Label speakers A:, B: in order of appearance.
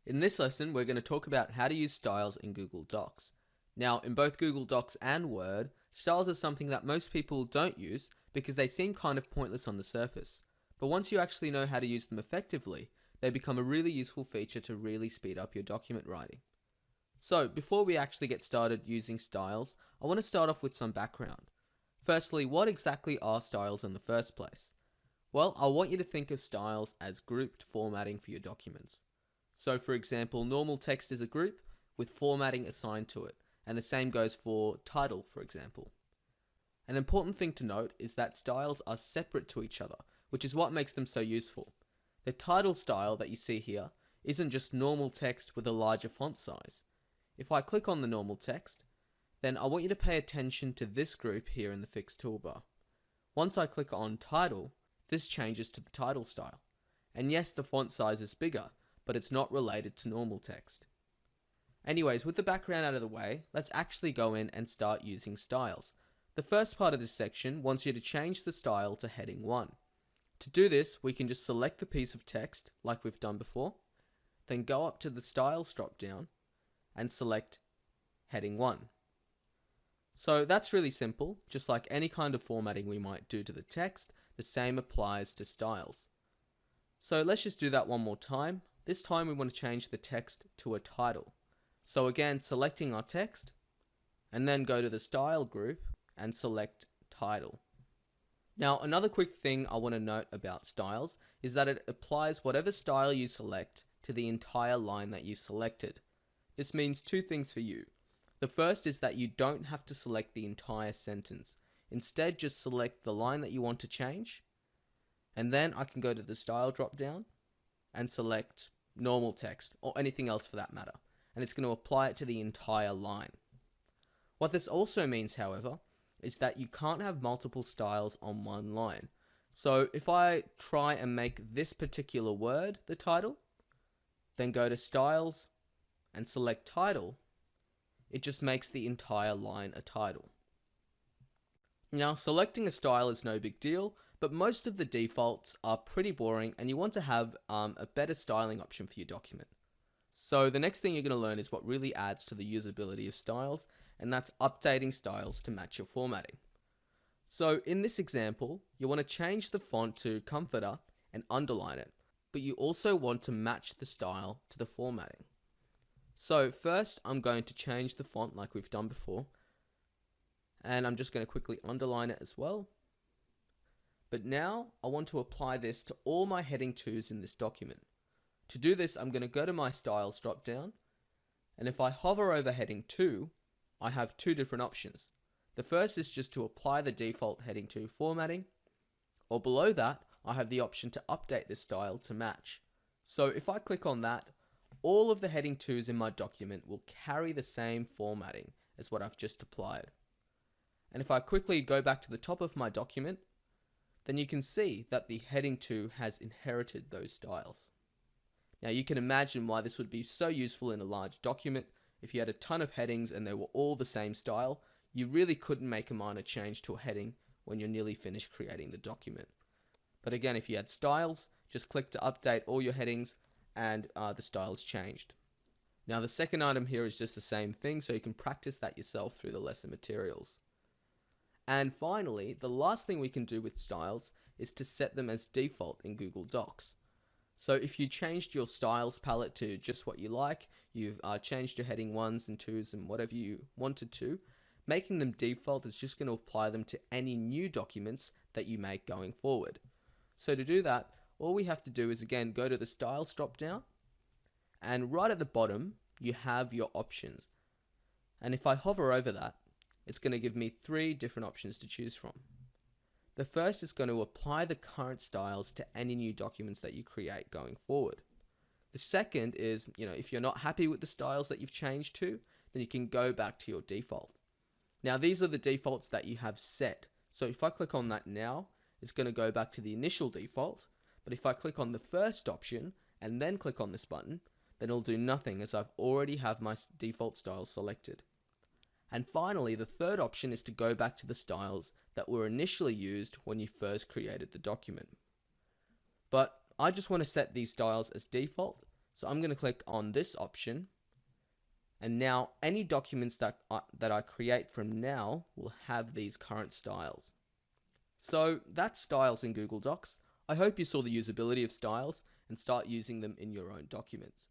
A: In this lesson, we're going to talk about how to use styles in Google Docs. Now, in both Google Docs and Word, styles are something that most people don't use because they seem kind of pointless on the surface. But once you actually know how to use them effectively, they become a really useful feature to really speed up your document writing. So, before we actually get started using styles, I want to start off with some background. Firstly, what exactly are styles in the first place? Well, I want you to think of styles as grouped formatting for your documents. So for example, normal text is a group with formatting assigned to it, and the same goes for title, for example. An important thing to note is that styles are separate to each other, which is what makes them so useful. The title style that you see here isn't just normal text with a larger font size. If I click on the normal text, then I want you to pay attention to this group here in the fixed toolbar. Once I click on title, this changes to the title style. And yes, the font size is bigger, but it's not related to normal text. Anyways, with the background out of the way, let's actually go in and start using styles. The first part of this section wants you to change the style to heading 1. To do this, we can just select the piece of text like we've done before, then go up to the styles drop down and select heading 1. So that's really simple. Just like any kind of formatting we might do to the text, the same applies to styles. So let's just do that one more time. This time we want to change the text to a title. So again, selecting our text, and then go to the style group and select title. Now, another quick thing I want to note about styles is that it applies whatever style you select to the entire line that you selected. This means two things for you. The first is that you don't have to select the entire sentence. Instead, just select the line that you want to change, and then I can go to the style drop down and select normal text or anything else for that matter, and it's going to apply it to the entire line. What this also means, however, is that you can't have multiple styles on one line. So if I try and make this particular word the title, then go to styles and select title, it just makes the entire line a title. Now, selecting a style is no big deal, but most of the defaults are pretty boring and you want to have a better styling option for your document. So the next thing you're going to learn is what really adds to the usability of styles, and that's updating styles to match your formatting. So in this example, you want to change the font to Comforter and underline it, but you also want to match the style to the formatting. So first I'm going to change the font like we've done before, and I'm just going to quickly underline it as well. But now I want to apply this to all my heading 2s in this document. To do this, I'm going to go to my styles drop down, and if I hover over heading 2, I have two different options. The first is just to apply the default heading 2 formatting, or below that, I have the option to update this style to match. So if I click on that, all of the heading 2s in my document will carry the same formatting as what I've just applied. And if I quickly go back to the top of my document, then you can see that the heading 2 has inherited those styles. Now you can imagine why this would be so useful in a large document. If you had a ton of headings and they were all the same style, you really couldn't make a minor change to a heading when you're nearly finished creating the document. But again, if you had styles, just click to update all your headings and the styles changed. Now the second item here is just the same thing, so you can practice that yourself through the lesson materials. And finally, the last thing we can do with styles is to set them as default in Google Docs. So if you changed your styles palette to just what you like, you've changed your heading 1s and 2s and whatever you wanted to, making them default is just going to apply them to any new documents that you make going forward. So to do that, all we have to do is again go to the styles drop down, and right at the bottom you have your options. And if I hover over that, it's going to give me 3 different options to choose from. The first is going to apply the current styles to any new documents that you create going forward. The second is, if you're not happy with the styles that you've changed to, then you can go back to your default. Now these are the defaults that you have set. So if I click on that now, it's going to go back to the initial default. But if I click on the first option and then click on this button, then it'll do nothing as I've already have my default styles selected. And finally, the third option is to go back to the styles that were initially used when you first created the document. But I just want to set these styles as default, So I'm going to click on this option, and now any documents that I create from now will have these current styles. So that's styles in Google Docs. I hope you saw the usability of styles and start using them in your own documents.